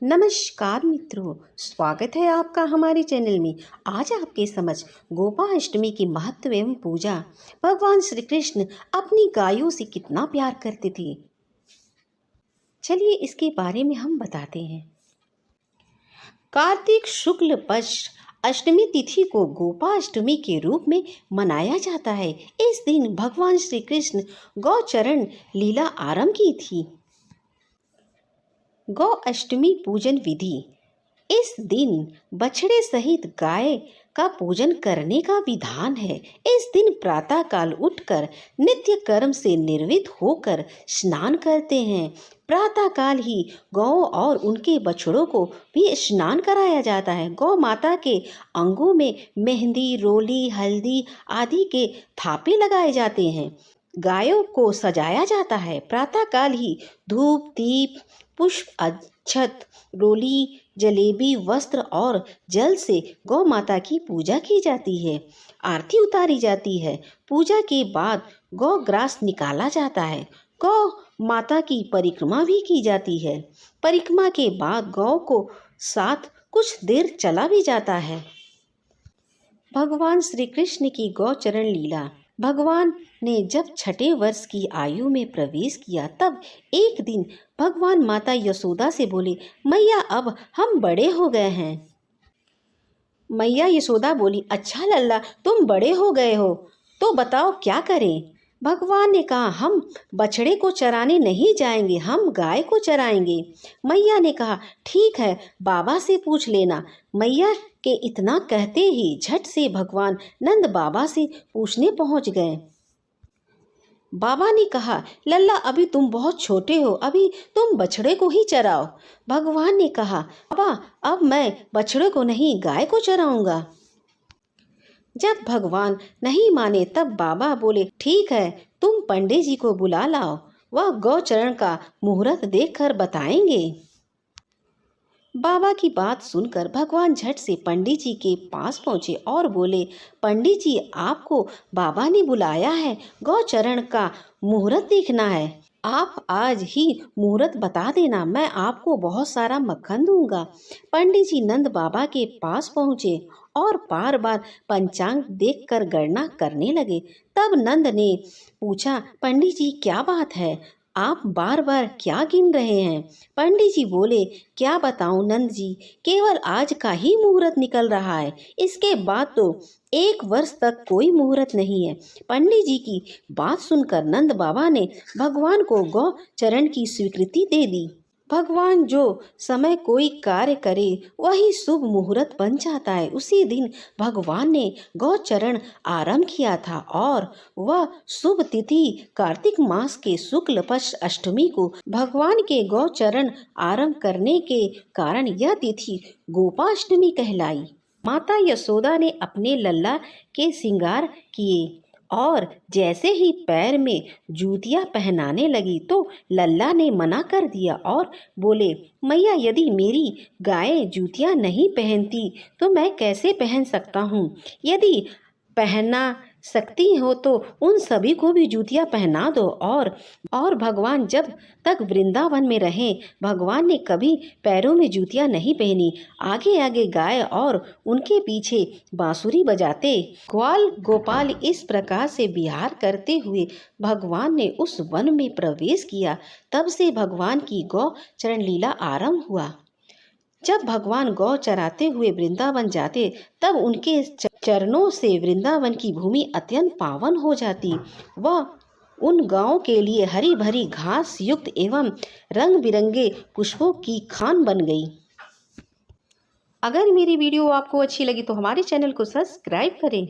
नमस्कार मित्रों, स्वागत है आपका हमारे चैनल में। आज आपके समझ गोपाष्टमी की महत्व एवं पूजा। भगवान श्री कृष्ण अपनी गायों से कितना प्यार करते थे, चलिए इसके बारे में हम बताते हैं। कार्तिक शुक्ल पक्ष अष्टमी तिथि को गोपाष्टमी के रूप में मनाया जाता है। इस दिन भगवान श्री कृष्ण गौचरण लीला आरंभ की थी। गौ अष्टमी पूजन विधि। इस दिन बछड़े सहित गाय का पूजन करने का विधान है। इस दिन प्रातः काल उठकर नित्य कर्म से निर्वृत्त होकर स्नान करते हैं। प्रातः काल ही गौ और उनके बछड़ों को भी स्नान कराया जाता है। गौ माता के अंगों में मेहंदी, रोली, हल्दी आदि के थापे लगाए जाते हैं। गायों को सजाया जाता है। प्रातः काल ही धूप, दीप, पुष्प, अक्षत, रोली, जलेबी, वस्त्र और जल से गौ माता की पूजा की जाती है। आरती उतारी जाती है। पूजा के बाद गौ ग्रास निकाला जाता है। गौ माता की परिक्रमा भी की जाती है। परिक्रमा के बाद गौ को साथ कुछ देर चला भी जाता है। भगवान श्री कृष्ण की गौचरण लीला। भगवान ने जब छठे वर्ष की आयु में प्रवेश किया तब एक दिन भगवान माता यशोदा से बोले, मैया अब हम बड़े हो गए हैं। मैया यशोदा बोली, अच्छा लल्ला, तुम बड़े हो गए हो तो बताओ क्या करें। भगवान ने कहा, हम बछड़े को चराने नहीं जाएंगे, हम गाय को चराएंगे। मैया ने कहा, ठीक है, बाबा से पूछ लेना। मैया के इतना कहते ही झट से भगवान नंद बाबा से पूछने पहुंच गए। बाबा ने कहा, लल्ला अभी तुम बहुत छोटे हो, अभी तुम बछड़े को ही चराओ। भगवान ने कहा, बाबा अब मैं बछड़े को नहीं गाय को चराऊंगा। जब भगवान नहीं माने तब बाबा बोले, ठीक है, तुम पंडित जी को बुला लाओ, वह गौचरण का मुहूर्त देखकर बताएंगे। बाबा की बात सुनकर भगवान झट से पंडित जी के पास पहुंचे और बोले, पंडित जी आपको बाबा ने बुलाया है, गौचरण का मुहूर्त देखना है। आप आज ही मुहूर्त बता देना, मैं आपको बहुत सारा मक्खन दूंगा। पंडित जी नंद बाबा के पास पहुंचे और बार बार पंचांग देखकर गणना करने लगे। तब नंद ने पूछा, पंडित जी क्या बात है, आप बार बार क्या गिन रहे हैं। पंडित जी बोले, क्या बताऊं नंद जी, केवल आज का ही मुहूर्त निकल रहा है, इसके बाद तो 1 वर्ष तक कोई मुहूर्त नहीं है। पंडित जी की बात सुनकर नंद बाबा ने भगवान को गौ चरण की स्वीकृति दे दी। भगवान जो समय कोई कार्य करे वही शुभ मुहूर्त बन जाता है। उसी दिन भगवान ने गौचरण आरंभ किया था और वह शुभ तिथि कार्तिक मास के शुक्ल पक्ष अष्टमी को भगवान के गौचरण आरंभ करने के कारण यह तिथि गोपाष्टमी कहलाई। माता यशोदा ने अपने लल्ला के श्रृंगार किए और जैसे ही पैर में जूतियां पहनाने लगी तो लल्ला ने मना कर दिया और बोले, मैया यदि मेरी गाय जूतियां नहीं पहनती तो मैं कैसे पहन सकता हूँ। यदि पहना सकती हो तो उन सभी को भी जूतियां पहना दो। और भगवान जब तक वृंदावन में रहे भगवान ने कभी पैरों में जूतियां नहीं पहनी। आगे आगे गाय और उनके पीछे बांसुरी बजाते ग्वाल गोपाल इस प्रकार से विहार करते हुए भगवान ने उस वन में प्रवेश किया। तब से भगवान की गौ चरण लीला आरंभ हुआ। जब भगवान गौ चराते हुए वृंदावन जाते तब उनके चरणों से वृंदावन की भूमि अत्यंत पावन हो जाती। वह उन गांवों के लिए हरी भरी घास युक्त एवं रंग बिरंगे पुष्पों की खान बन गई। अगर मेरी वीडियो आपको अच्छी लगी तो हमारे चैनल को सब्सक्राइब करें।